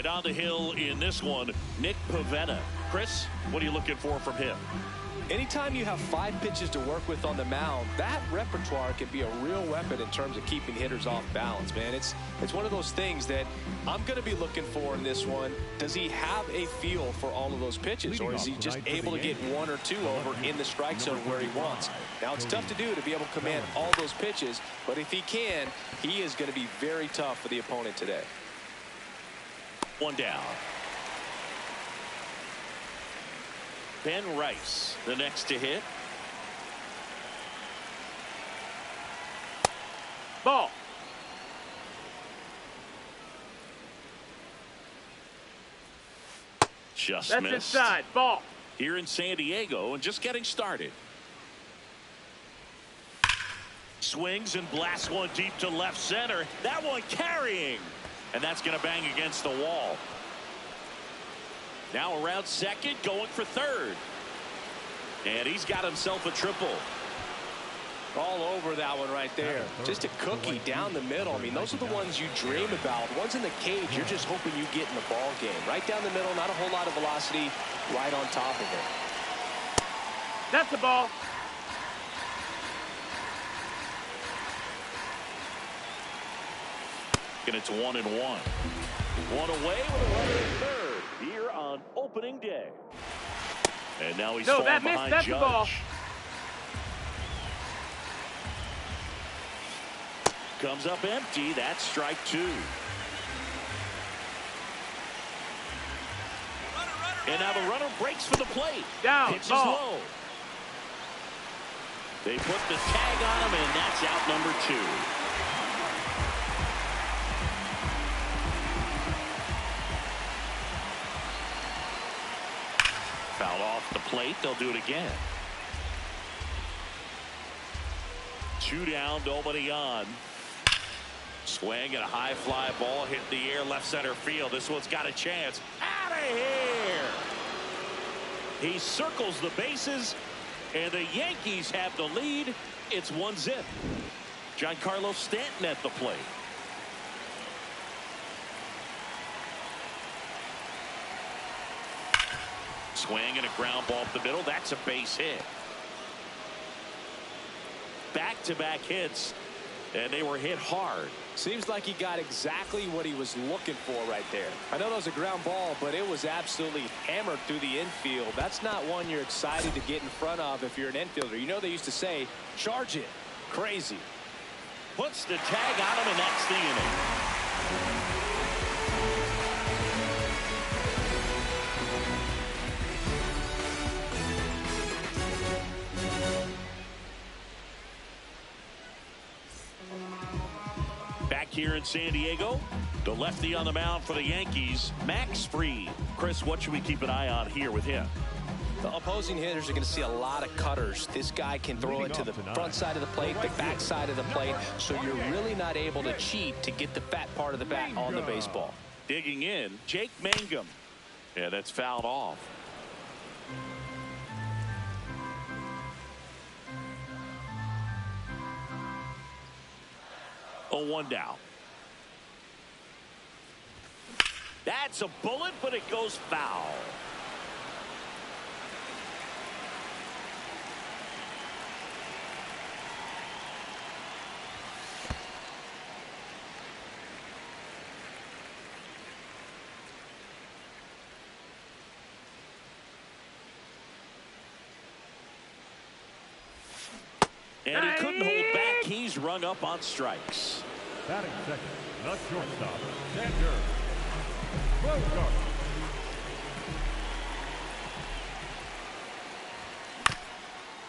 And on the hill in this one, Nick Pivetta. Chris, what are you looking for from him? Anytime you have 5 pitches to work with on the mound, that repertoire can be a real weapon in terms of keeping hitters off balance, man. It's one of those things that I'm going to be looking for in this one. Does he have a feel for all of those pitches, or is he just able to get 1 or 2 over in the strike zone where he wants? Now, it's tough to do to be able to command all those pitches, but if he can, he is going to be very tough for the opponent today. 1 down. Ben Rice, the next to hit. Ball. Just That's missed. inside. Ball. Here in San Diego and just getting started. Swings and blasts one deep to left center. That one carrying. And that's going to bang against the wall. Now around second, going for third. And he's got himself a triple. All over that one right there. Just a cookie down the middle. I mean, those are the ones you dream about. Ones in the cage, you're just hoping you get in the ball game. Right down the middle, not a whole lot of velocity, right on top of it. That's the ball. And it's 1-1. One away with a runner at third here on opening day. And now he's falling behind that's Judge. The ball. Comes up empty. That's strike 2. And now the runner breaks for the plate. Down. Pitches ball. low. They put the tag on him, and that's out number 2. Foul off the plate. They'll do it again. 2 down, nobody on. Swing and a high fly ball hit the air left center field. This one's got a chance. Out of here. He circles the bases, and the Yankees have the lead. It's 1-0. Giancarlo Stanton at the plate. Swing and a ground ball up the middle. That's a base hit. Back-to-back hits, and they were hit hard. Seems like he got exactly what he was looking for right there. I know that was a ground ball, but it was absolutely hammered through the infield. That's not one you're excited to get in front of if you're an infielder. You know they used to say, charge it. Crazy. Puts the tag on him, and that's the inning. Back here in San Diego, the lefty on the mound for the Yankees, Max Fried. Chris, what should we keep an eye on here with him? The opposing hitters are going to see a lot of cutters. This guy can throw it to the front side of the plate, the back side of the plate, so you're really not able to cheat to get the fat part of the bat on the baseball. Digging in, Jake Mangum. Yeah, that's fouled off. Oh, 1 down. That's a bullet, but it goes foul. And he couldn't hold back. He's rung up on strikes. Batting second, the shortstop, Sander Bogart.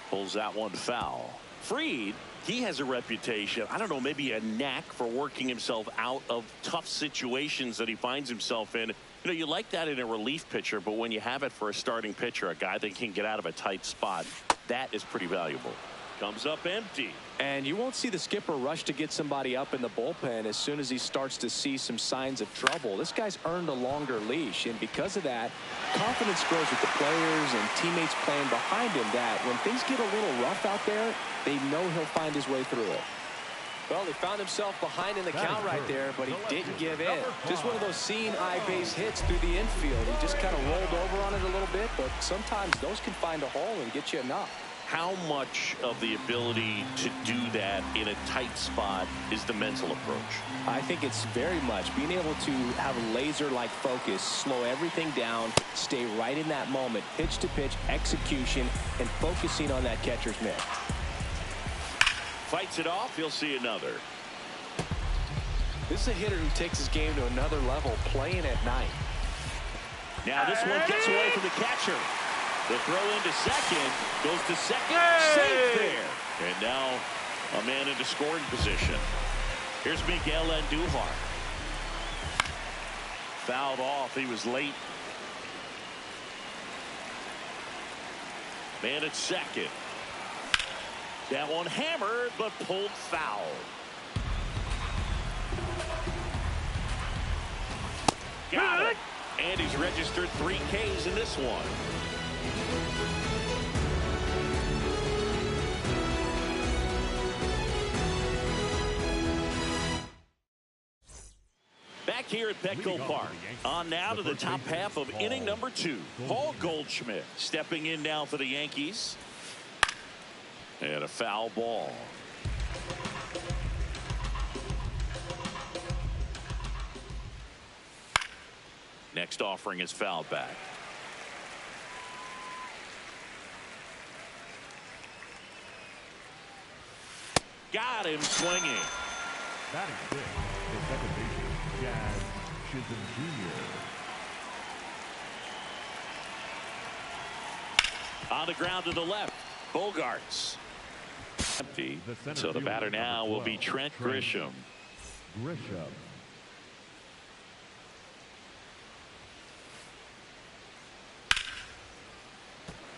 Pulls that one foul. Fried, he has a reputation, I don't know, maybe a knack for working himself out of tough situations that he finds himself in. You know, you like that in a relief pitcher, but when you have it for a starting pitcher, a guy that can get out of a tight spot, that is pretty valuable. Comes up empty. And you won't see the skipper rush to get somebody up in the bullpen as soon as he starts to see some signs of trouble. This guy's earned a longer leash, and because of that, confidence grows with the players and teammates playing behind him, that when things get a little rough out there, they know he'll find his way through it. Well, he found himself behind in the count right there, but he didn't give in. Just one of those seeing eye base hits through the infield. He just kind of rolled over on it a little bit, but sometimes those can find a hole and get you a knock. How much of the ability to do that in a tight spot is the mental approach? I think it's very much being able to have a laser-like focus, slow everything down, stay right in that moment, pitch to pitch execution, and focusing on that catcher's mitt. Fights it off. He'll see another. This is a hitter who takes his game to another level, playing at night. Now this one gets away from the catcher. The throw into second, goes to second, safe there. And now a man into scoring position. Here's Miguel Andujar. Fouled off. He was late. Man at second. That one hammered, but pulled foul. Got it. And he's registered 3 Ks in this one. Back here at Petco Park. On now to the top half of inning number 2. Paul Goldschmidt stepping in now for the Yankees. And a foul ball. Next offering is fouled back. Got him swinging. Batting fifth, the second baseman, Jazz Chisholm Jr. On the ground to the left. Bogarts. Empty. So the batter now will be Trent Grisham.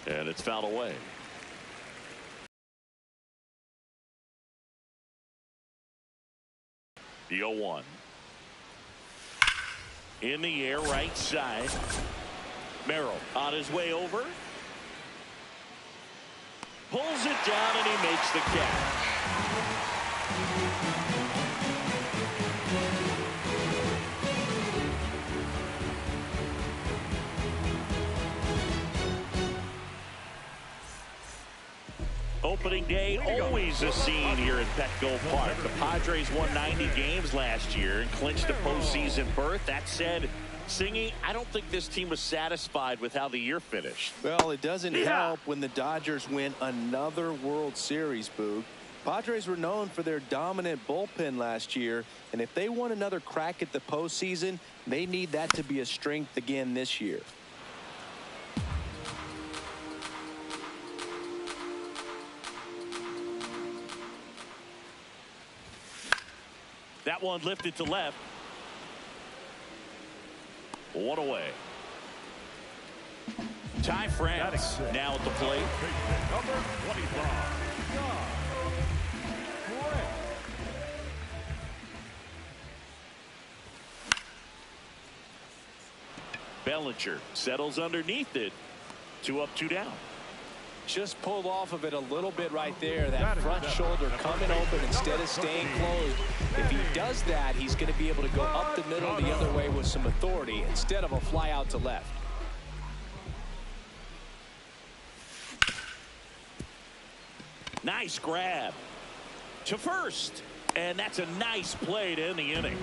And it's fouled away. The 0-1. In the air, right side. Merrill on his way over. Pulls it down and he makes the catch. Opening day, always a scene here at Petco Park. The Padres won 90 games last year and clinched the postseason berth. That said, Singy, I don't think this team was satisfied with how the year finished. Well, it doesn't help when the Dodgers win another World Series, Boog. Padres were known for their dominant bullpen last year, and if they want another crack at the postseason, they need that to be a strength again this year. That one lifted to left. One away. Ty France now at the plate. Number 25. Bellinger settles underneath it. 2 up, 2 down. Just pulled off of it a little bit right there. That front shoulder coming open instead of staying closed. If he does that, he's going to be able to go up the middle the other way with some authority instead of a fly out to left. Nice grab to first. And that's a nice play to end the inning.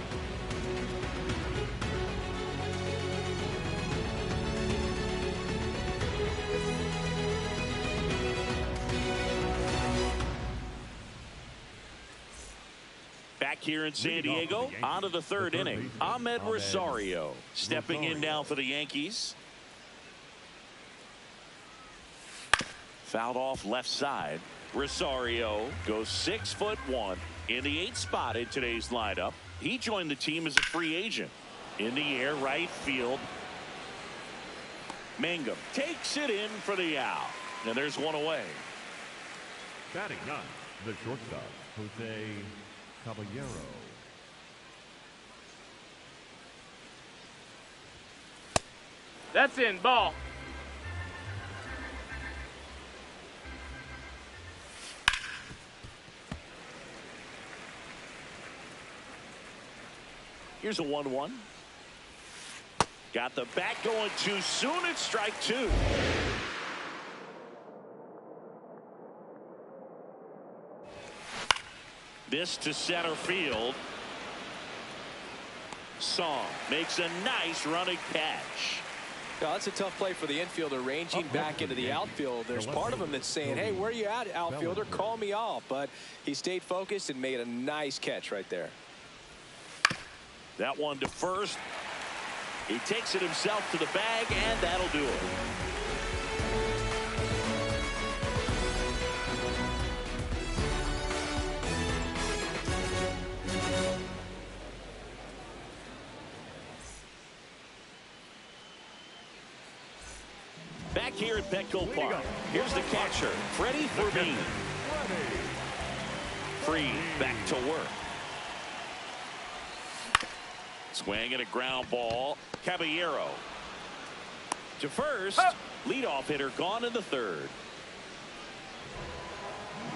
Back here in San Diego, on to the third inning. Ahmed Rosario stepping in now for the Yankees. Fouled off left side. Rosario goes 6'1" in the 8th spot in today's lineup. He joined the team as a free agent. In the air, right field. Mangum takes it in for the out. And there's one away. Batting ninth, the shortstop, Jose Caballero. That's in. Ball. Here's a 1-1. Got the bat going too soon. It's strike two. This to center field. Song makes a nice running catch. Now, that's a tough play for the infielder, ranging back into the outfield. There's part of him that's saying, hey, where you at, outfielder? Call me off. But he stayed focused and made a nice catch right there. That one to first. He takes it himself to the bag, and that'll do it. Back here at Petco Park, here's the catcher, Freddie Fermin. Free back to work. Swing and a ground ball. Caballero to first. Leadoff hitter gone in the third.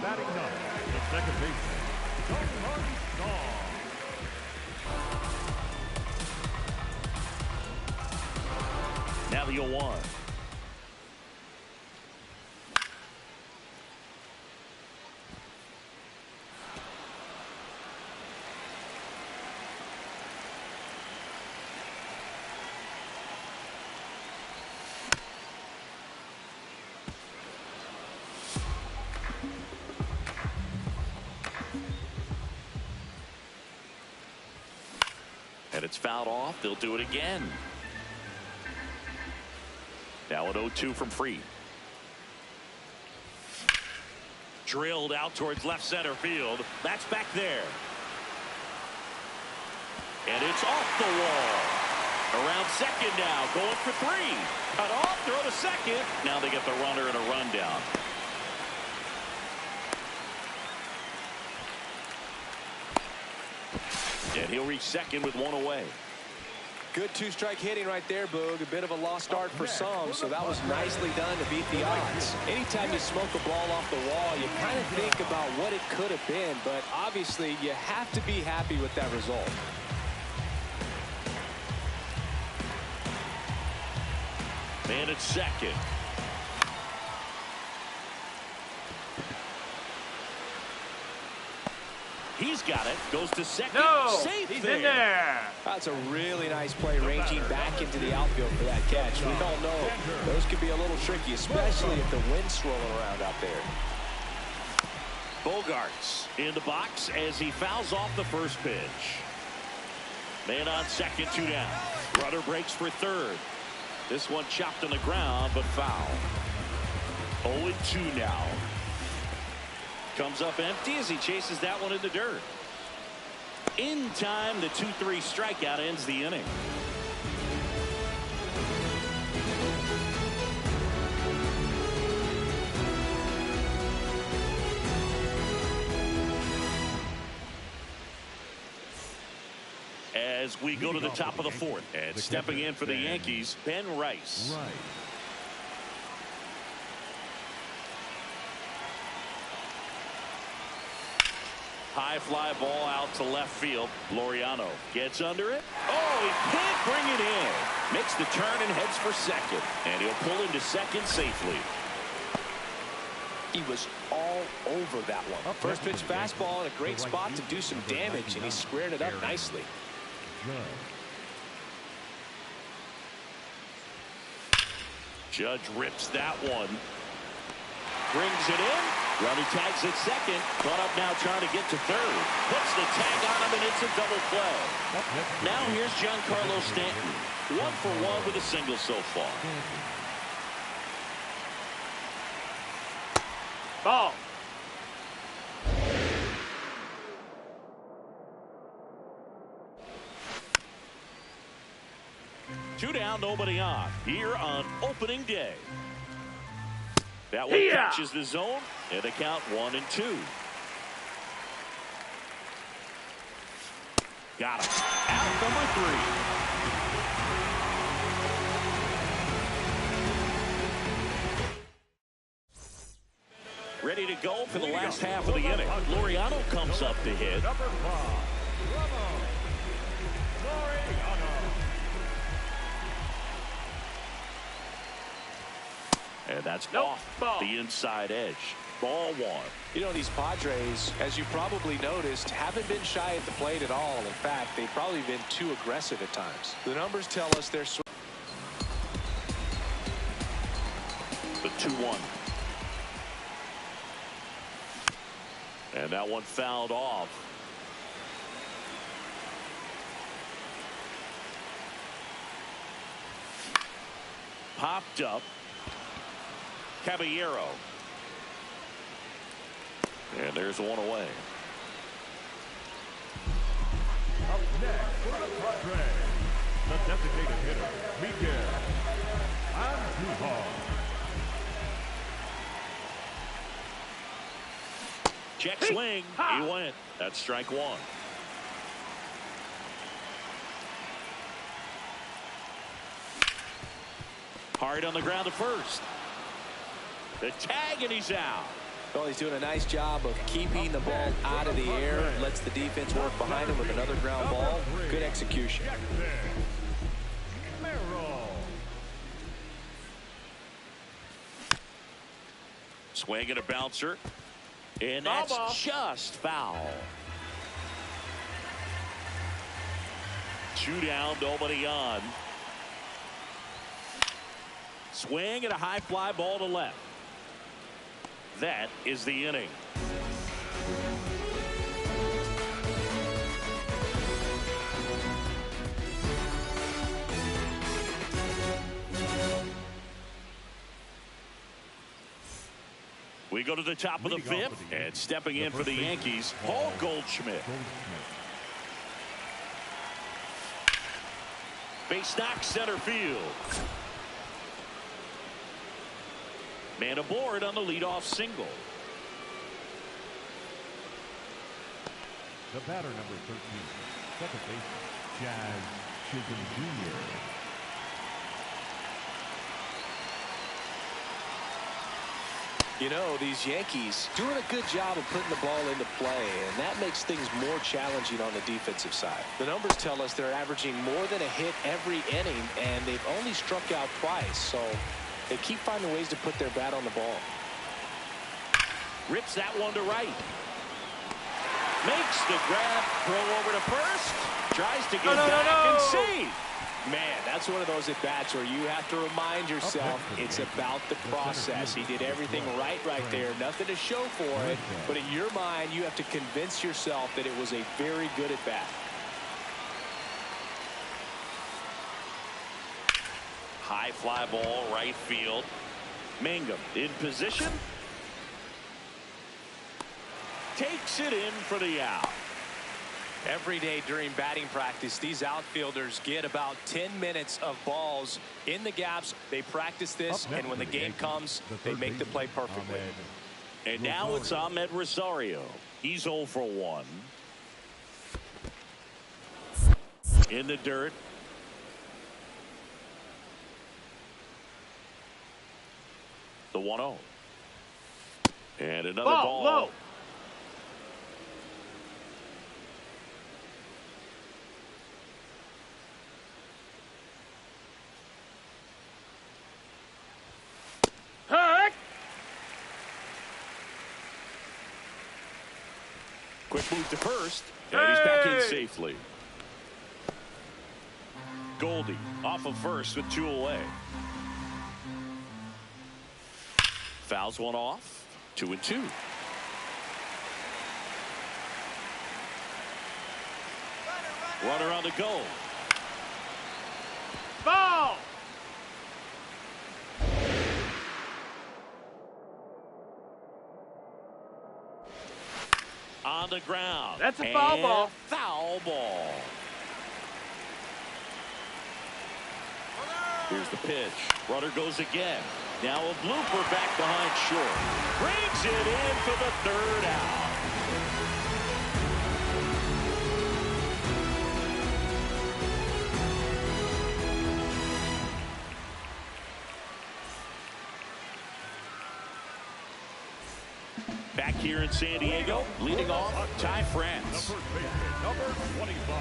Batting ninth, the second baseman, Now the 0-1. And it's fouled off. They'll do it again. Now an 0-2 from Fried. Drilled out towards left center field. That's back there. And it's off the wall. Around second now. Going for three. Cut off. Throw to second. Now they get the runner and a rundown. And he'll reach second with one away. Good two-strike hitting right there, Boog. A bit of a lost start for some, so that was nicely done to beat the odds. Anytime you smoke a ball off the wall, you kind of think about what it could have been, but obviously you have to be happy with that result. Man at second. He's got it. Goes to second. No, Safe he's there. in there. That's a really nice play, ranging back into the outfield for that catch. We all know those could be a little tricky, especially if the wind's swirling around out there. Bogarts in the box as he fouls off the first pitch. Man on second, two down. Runner breaks for third. This one chopped on the ground, but foul. 0-2 now. Comes up empty as he chases that one in the dirt. In time, the 2-3 strikeout ends the inning. As we go to the top of the fourth, and stepping in for the Yankees, Ben Rice. High fly ball out to left field. Laureano gets under it. Oh, he can't bring it in. Makes the turn and heads for second. And he'll pull into second safely. He was all over that one. First pitch fastball in a great spot to do some damage, and he squared it up nicely. Judge rips that one. Brings it in. Running tags at second. Brought up now trying to get to third. Puts the tag on him, and it's a double play. Now here's Giancarlo Stanton. 1 for 1 with a single so far. Ball. Two down, nobody on. Here on opening day. That one catches the zone, and they count 1-2. Got him. Out number 3. Ready to go for the last half of the inning. Laureano comes up to hit. Number 5, And that's Nope. off Ball. the inside edge. Ball one. You know, these Padres, as you probably noticed, haven't been shy at the plate at all. In fact, they've probably been too aggressive at times. The numbers tell us they're The 2-1. And that one fouled off. Popped up. Caballero. And there's one away. Up next for the Padres, the designated hitter, Miguel Andujar. Check swing. He went. That's strike one. Hard on the ground to first. The tag, and he's out. Well, he's doing a nice job of keeping the ball out of the air. Lets the defense work behind him with another ground ball. Good execution. Swing and a bouncer. And Foul that's ball. just foul. 2 down, nobody on. Swing and a high fly ball to left. That is the inning. We go to the top of the fifth, and stepping in for the Yankees, Paul Goldschmidt. Base knock center field. Man aboard on the leadoff single. The batter, number 13, second baseman, Jazz Chisholm Jr. You know, these Yankees doing a good job of putting the ball into play, and that makes things more challenging on the defensive side. The numbers tell us they're averaging more than a hit every inning, and they've only struck out twice, so they keep finding ways to put their bat on the ball. Rips that one to right. Makes the grab, throw over to first. Tries to get back and see. Man, that's one of those at-bats where you have to remind yourself it's about the process. He did everything right there. Nothing to show for it. But in your mind, you have to convince yourself that it was a very good at-bat. High fly ball, right field. Mangum in position. Takes it in for the out. Every day during batting practice, these outfielders get about 10 minutes of balls in the gaps. They practice this, and when the game comes, they make the play perfectly. And now it's Ahmed Rosario. He's 0 for 1. In the dirt. The 1-0. And another ball. Low. Quick move to first, and he's back in safely. Goldie off of first with 2 away. Fouls one off. 2-2. Runner on the go. Ball. On the ground. That's a foul ball. Foul ball. Here's the pitch. Runner goes again. Now a blooper back behind short. Brings it in for the third out. Back here in San Diego, leading off, Ty France. The first baseman, number 25,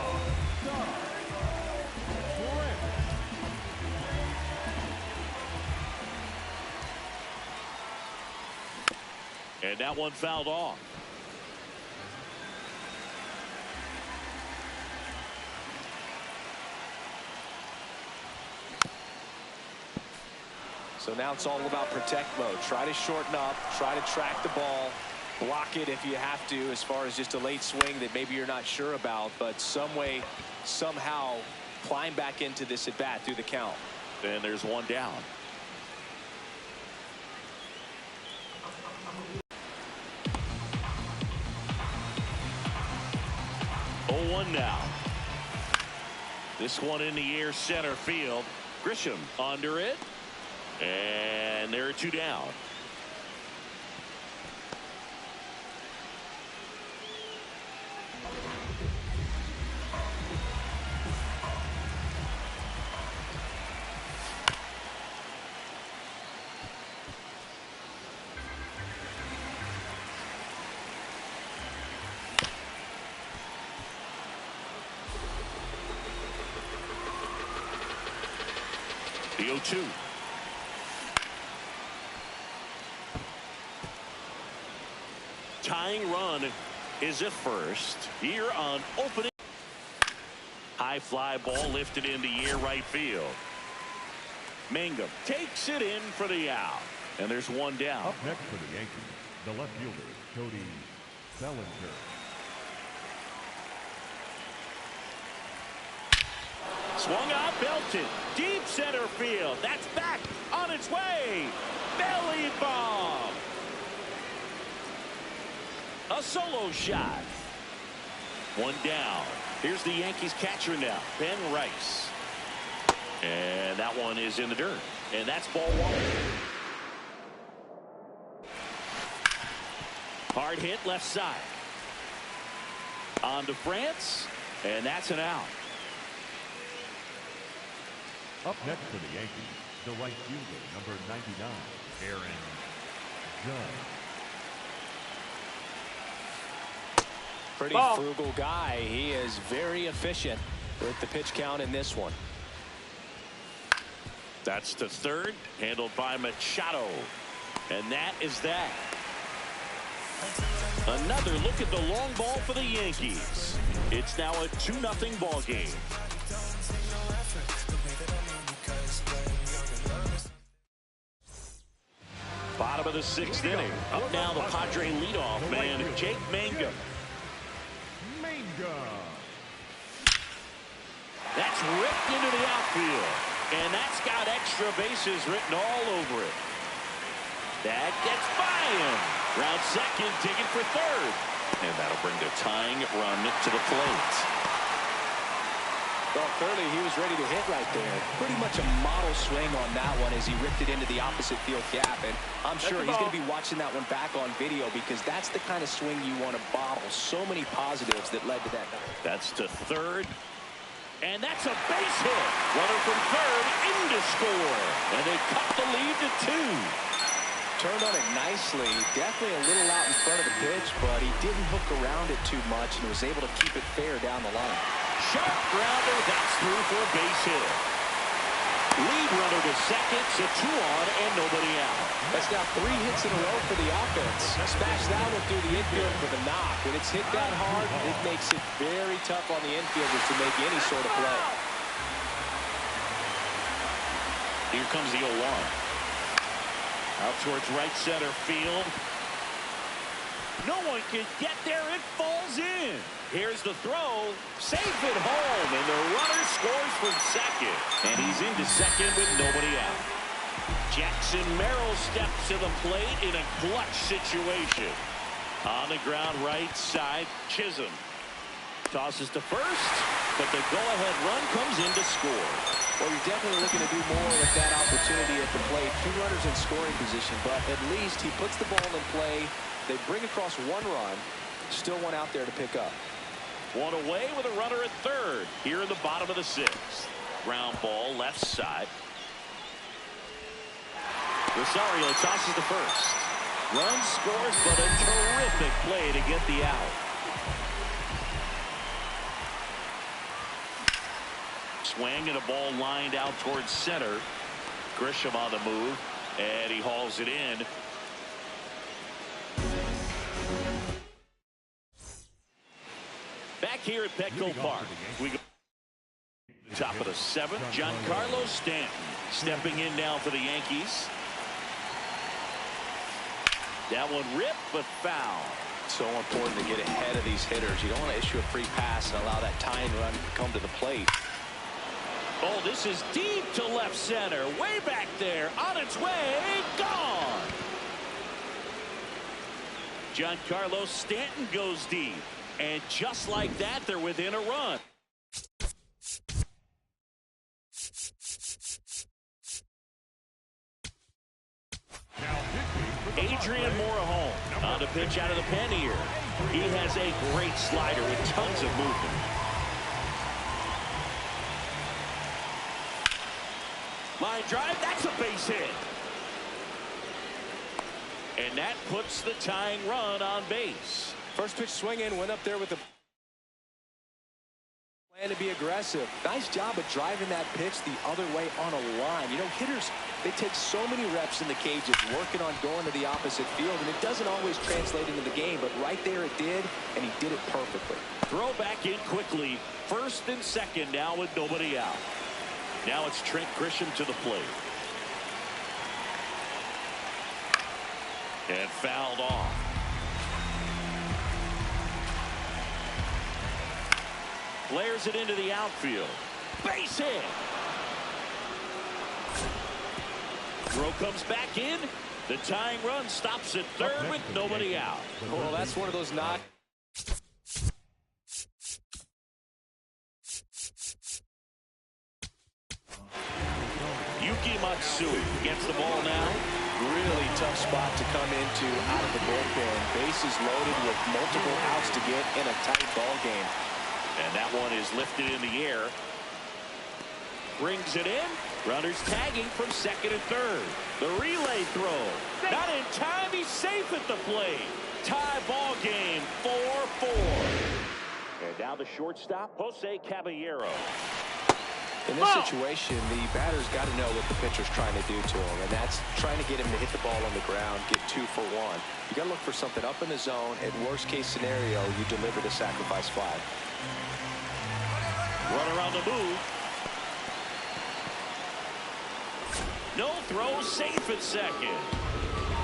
And that one fouled off. So now it's all about protect mode. Try to shorten up, try to track the ball, block it if you have to, as far as just a late swing that maybe you're not sure about, but some way, somehow climb back into this at bat through the count. And there's one down. 0-1 now. This one in the air, center field. Grisham under it. And there are two down. The 0-2. Tying run is at first here on opening. High fly ball lifted in the air, right field. Mangum takes it in for the out, and there's one down. Up next for the Yankees, the left fielder, Cody Bellinger. Swung out, belted, deep center field. That's back on its way. Belly bomb. A solo shot. One down. Here's the Yankees catcher now, Ben Rice. And that one is in the dirt. And that's ball one. Hard hit left side. On to France. And that's an out. Up next for the Yankees, the right fielder, number 99, Aaron Judge. Pretty Ball. frugal guy. He is very efficient with the pitch count in this one. That's to third, handled by Machado. And that is that. Another look at the long ball for the Yankees. It's now a 2-0 ball game. Bottom of the 6th inning. Up now the Padre leadoff man, Jake Mangum. That's ripped into the outfield. And that's got extra bases written all over it. That gets by him. Round second, digging for third. And that'll bring the tying run to the plate. Well, clearly he was ready to hit right there. Pretty much a model swing on that one as he ripped it into the opposite field gap. And I'm sure he's going to be watching that one back on video because that's the kind of swing you want to bottle. So many positives that led to that. That's to third. And that's a base hit. Runner from third in to score. And they cut the lead to 2. Turned on it nicely. Definitely a little out in front of the pitch, but he didn't hook around it too much and was able to keep it fair down the line. Sharp grounder. That's through for a base hit. Lead runner to second. So 2 on and nobody out. That's now 3 hits in a row for the offense. Smashed that one through the infield for the knock. When it's hit that hard, it makes it very tough on the infielders to make any sort of play. Here comes the 0-1. Out towards right center field. No one can get there. It falls in. Here's the throw. Safe at home. And the runner scores from second. And he's into second with nobody out. Jackson Merrill steps to the plate in a clutch situation. On the ground right side, Chisholm. Tosses to first. But the go-ahead run comes in to score. Well, you're definitely looking to do more with that opportunity at the plate. 2 runners in scoring position, but at least he puts the ball in play. They bring across 1 run. Still one out there to pick up. One away with a runner at third. Here in the bottom of the 6th. Ground ball left side. Rosario tosses to first. Run scores, but a terrific play to get the out. Swing and a ball lined out towards center. Grisham on the move, and he hauls it in. here at Petco Park. We go top of the seventh. Giancarlo Stanton stepping in now for the Yankees. That one ripped, but foul. So important to get ahead of these hitters. You don't want to issue a free pass and allow that tying run to come to the plate. Oh, this is deep to left center. Way back there. On its way. Gone. Giancarlo Stanton goes deep. And just like that, they're within a run. Adrian Morejon on the pitch out of the pen here. He has a great slider with tons of movement. Line drive, that's a base hit. And that puts the tying run on base. First pitch swing in, went up there with the plan to be aggressive. Nice job of driving that pitch the other way on a line. You know, hitters, they take so many reps in the cages working on going to the opposite field, and it doesn't always translate into the game, but right there it did, and he did it perfectly. Throw back in quickly. First and second now with nobody out. Now it's Trent Grisham to the plate. And fouled off. Flares it into the outfield. Base hit. Throw comes back in. The tying run stops at third with nobody out. Well, that's one of those not. Yuki Matsui gets the ball now. Really tough spot to come into out of the bullpen. Bases loaded with multiple outs to get in a tight ball game. And that one is lifted in the air. Brings it in. Runners tagging from second and third. The relay throw. Not in time. He's safe at the plate. Tie ball game 4-4. And now the shortstop, Jose Caballero. In this situation, the batter's got to know what the pitcher's trying to do to him, and that's trying to get him to hit the ball on the ground, get 2 for 1. You got to look for something up in the zone. At worst case scenario, you deliver the sacrifice fly. Runner on the move. No throw, safe at second.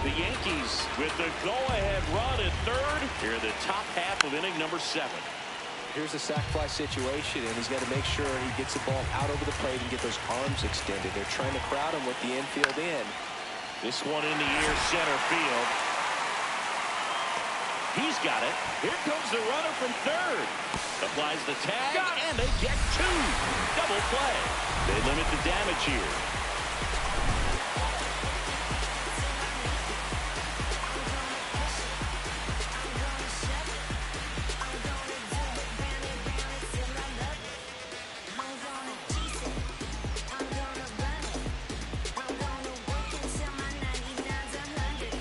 The Yankees with the go-ahead run at third here in the top half of inning number 7. Here's a sac fly situation, and he's got to make sure he gets the ball out over the plate and get those arms extended. They're trying to crowd him with the infield in. This one in the air, center field. He's got it. Here comes the runner from third. Applies the tag, and they get 2. Double play. They limit the damage here.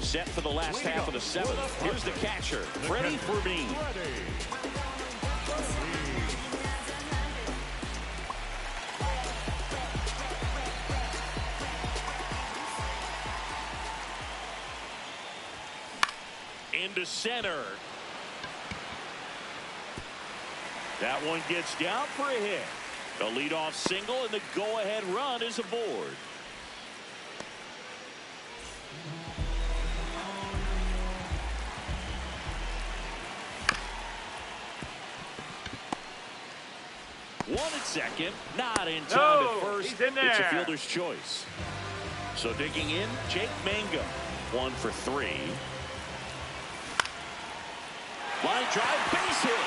Set for the last half of the 7th. Here's the catcher, Freddie Fermin. Into center. That one gets down for a hit. The leadoff single and the go-ahead run is aboard. One at second, not in time at first. He's in there. It's a fielder's choice. So digging in, Jake Mangum, 1 for 3. Line drive, base hit.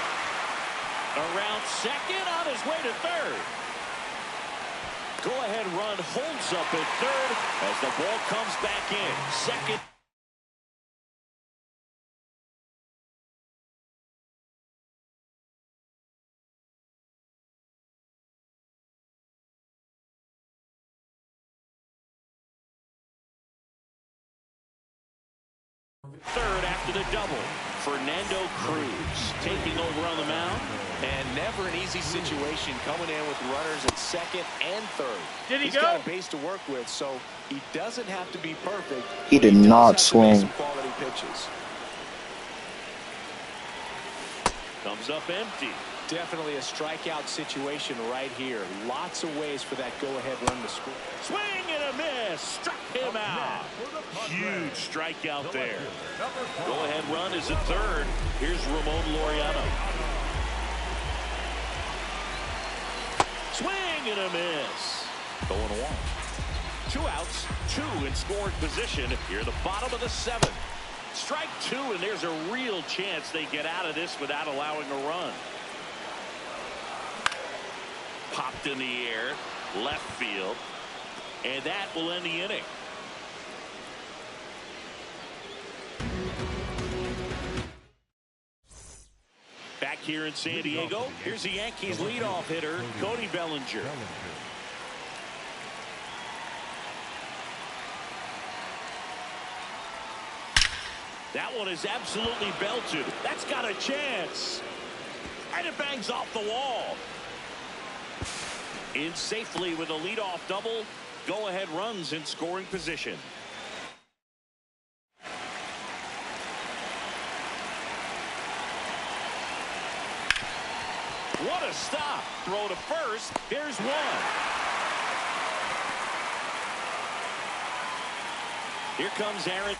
Around second, on his way to third. Go-ahead run holds up at third as the ball comes back in. Second. Third after the double. Fernando Cruz taking over on the mound. And never an easy situation coming in with runners at second and third. Did he He's go? got a base to work with, so he doesn't have to be perfect. He did not swing. Some quality pitches. Comes up empty. Definitely a strikeout situation right here. Lots of ways for that go-ahead run to score. Swing and a miss. Struck him out. Huge strikeout there. Go-ahead run is at third. Here's Ramon Laureano. Swing and a miss. 0-1. 2 outs, 2 in scoring position. Here at the bottom of the 7th. Strike 2, and there's a real chance they get out of this without allowing a run. Popped in the air, left field, and that will end the inning. Back here in San Diego, here's the Yankees leadoff hitter, Cody Bellinger. That one is absolutely belted. That's got a chance. And it bangs off the wall. In safely with a leadoff double. Go-ahead runs in scoring position. What a stop. Throw to first. There's one. Here comes Aaron.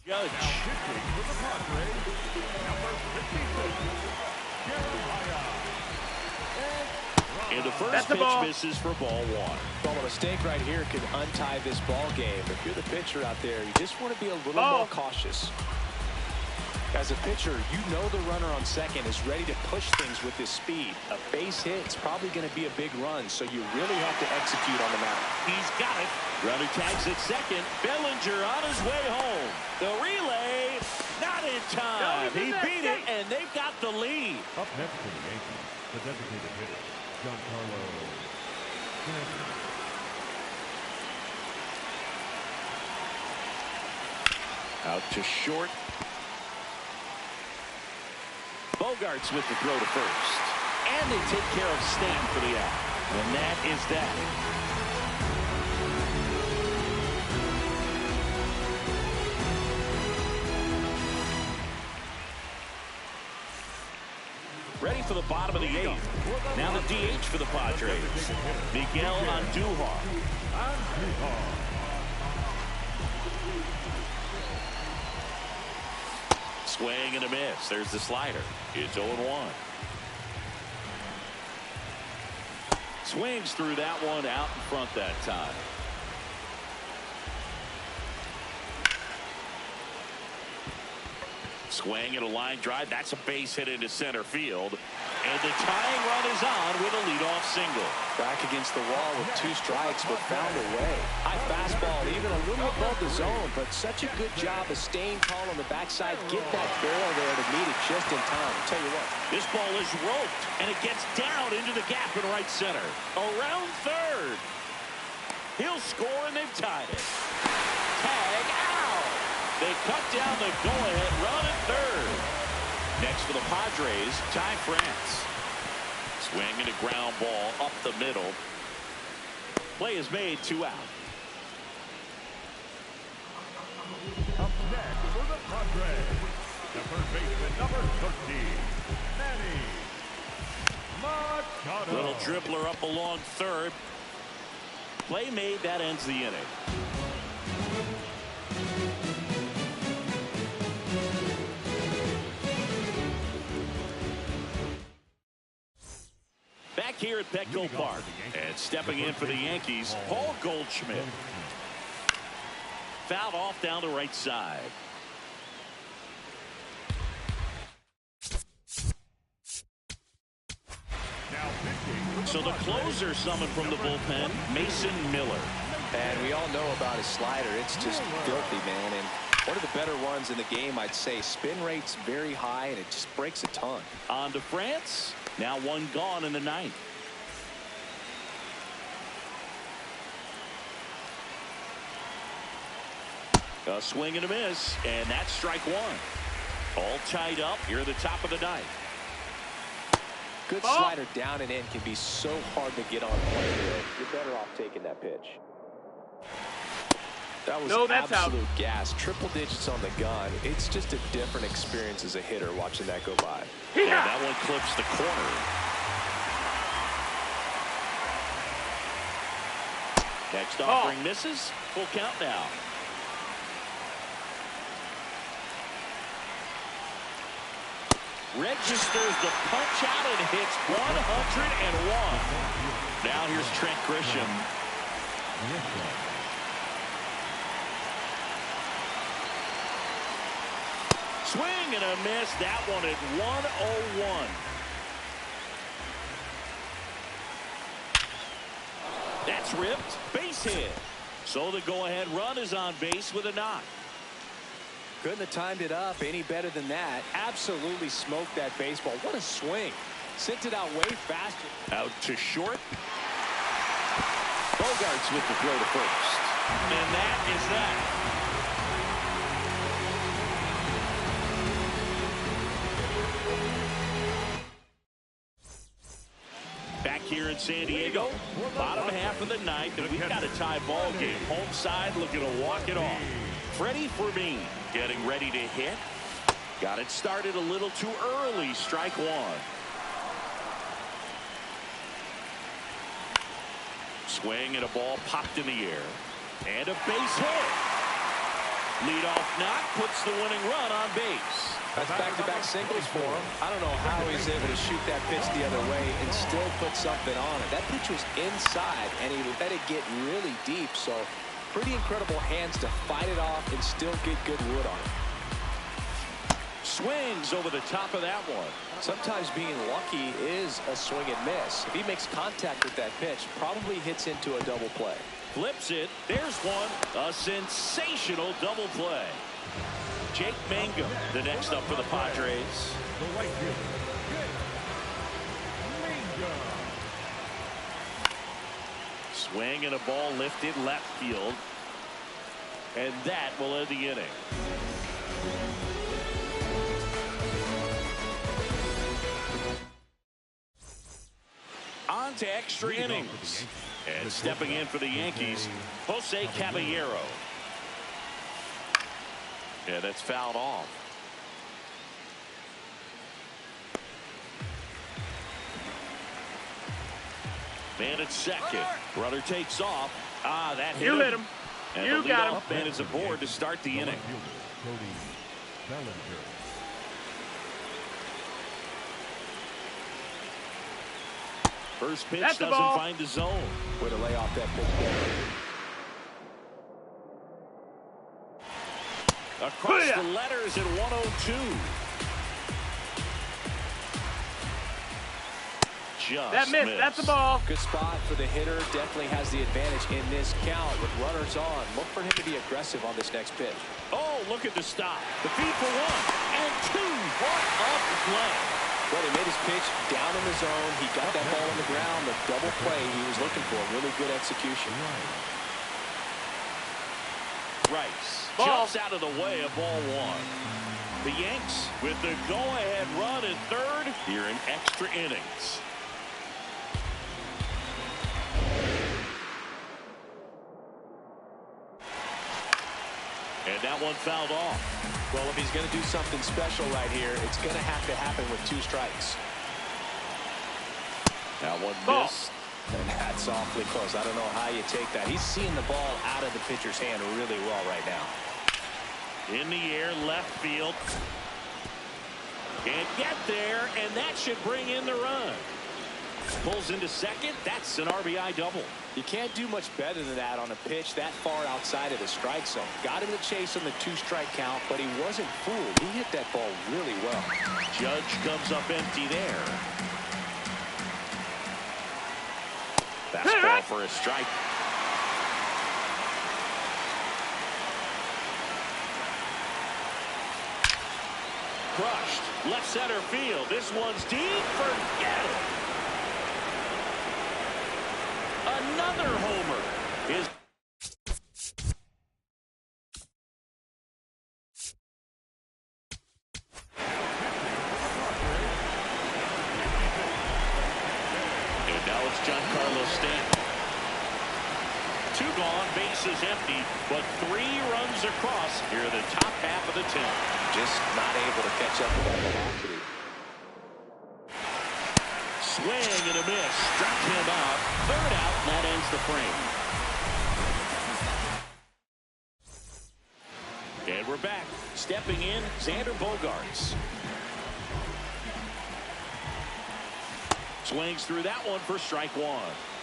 Judge. And the first pitch misses for ball 1. Well, a mistake right here could untie this ball game. If you're the pitcher out there, you just want to be a little more cautious. As a pitcher, you know the runner on second is ready to push things with his speed. A base hit is probably going to be a big run, so you really have to execute on the mound. He's got it. Runner tags at second. Bellinger on his way home. The relay, not in time. He beat it, and they've got the lead. Up next for the Yankees, the designated hitter, Giancarlo. Out to short. Bogarts with the throw to first. And they take care of Stanton for the out. And that is that. Ready for the bottom of the 8th. Now the DH for the Padres. Miguel Andujar. Swing and a miss. There's the slider. It's 0-1. Swings through that one out in front that time. Swing and a line drive. That's a base hit into center field. And the tying run is on with a leadoff single. Back against the wall with 2 strikes, but found a way. High fastball, even a little above the zone, but such a good job of staying tall on the backside. Get that barrel there to meet it just in time. I'll tell you what. This ball is roped, and it gets down into the gap in right center. Around third. He'll score, and they've tied it. Tag out. They cut down the go-ahead run at third. Next for the Padres, Ty France. Swing and a ground ball up the middle. Play is made, 2 out. Up next for the Padres, the first baseman, number 13, Manny Machado. Little dribbler up along third. Play made, that ends the inning. Back here at Petco Park, and stepping in for the Yankees, Paul Goldschmidt. Fouled off down the right side. So the closer summoned from the bullpen, Mason Miller. And we all know about his slider. It's just filthy, man. And one of the better ones in the game, I'd say. Spin rate's very high, and it just breaks a ton. On to France. Now 1 gone in the 9th. A swing and a miss, and that's strike 1. All tied up here at the top of the 9th. Good slider down and in can be so hard to get on play here. You're better off taking that pitch. That was No, that's out. absolute gas. Triple digits on the gun. It's just a different experience as a hitter watching that go by. Yeah, that one clips the corner. Next offering misses. Full count now. Registers the punch out and hits 101. Now here's Trent Grisham. Swing and a miss. That one at 101. That's ripped. Base hit. So the go-ahead run is on base with a knock. Couldn't have timed it up any better than that. Absolutely smoked that baseball. What a swing. Sent it out way faster. Out to short. Bogarts with the throw to first. And that is that. Back here in San Diego, bottom half of the ninth, and we've got a tie ball game. Home side looking to walk it off. Freddie Fermin getting ready to hit. Got it started a little too early. Strike one. Swing and a ball popped in the air. And a base hit. Leadoff knock puts the winning run on base. That's back-to-back singles for him. I don't know how he's able to shoot that pitch the other way and still put something on it. That pitch was inside, and he let it get really deep. So pretty incredible hands to fight it off and still get good wood on it. Swings over the top of that one. Sometimes being lucky is a swing and miss. If he makes contact with that pitch, probably hits into a double play. Flips it. There's one. A sensational double play. Jake Mangum, the next up for the Padres. The right fielder, Mangum. Swing and a ball lifted left field. And that will end the inning. On to extra innings. And stepping in for the Yankees, Jose Caballero. Yeah, that's fouled off. Man at second. Runner takes off. That hit him. You hit him. And You the got leadoff man is aboard to start the inning. First pitch doesn't find the zone. Way to lay off that pitch there. Across the letters at 102. Just that missed. missed. That's a ball. Good spot for the hitter. Definitely has the advantage in this count with runners on. Look for him to be aggressive on this next pitch. Oh, look at the stop. The feed for one and two. What up the play. Well, he made his pitch down in the zone. He got that ball on the ground. The double play he was looking for. Really good execution. Rice jumps out of the way of ball one. The Yanks with the go-ahead run in third here in extra innings. And that one fouled off. Well, if he's going to do something special right here, it's going to have to happen with 2 strikes. That one missed. And that's awfully close. I don't know how you take that. He's seeing the ball out of the pitcher's hand really well right now. In the air, left field. Can't get there, and that should bring in the run. Pulls into second. That's an RBI double. You can't do much better than that on a pitch that far outside of the strike zone. Got him to chase on the 2-strike count, but he wasn't fooled. He hit that ball really well. Judge comes up empty there. Fastball for a strike. Crushed. Left center field. This one's deep. Forget it. Another homer. 2 gone, bases empty, but 3 runs across here in the top half of the 10th. Just not able to catch up with that velocity. Swing and a miss. Struck him out. 3rd out, and that ends the frame. And we're back. Stepping in, Xander Bogaerts. Swings through that one for strike 1.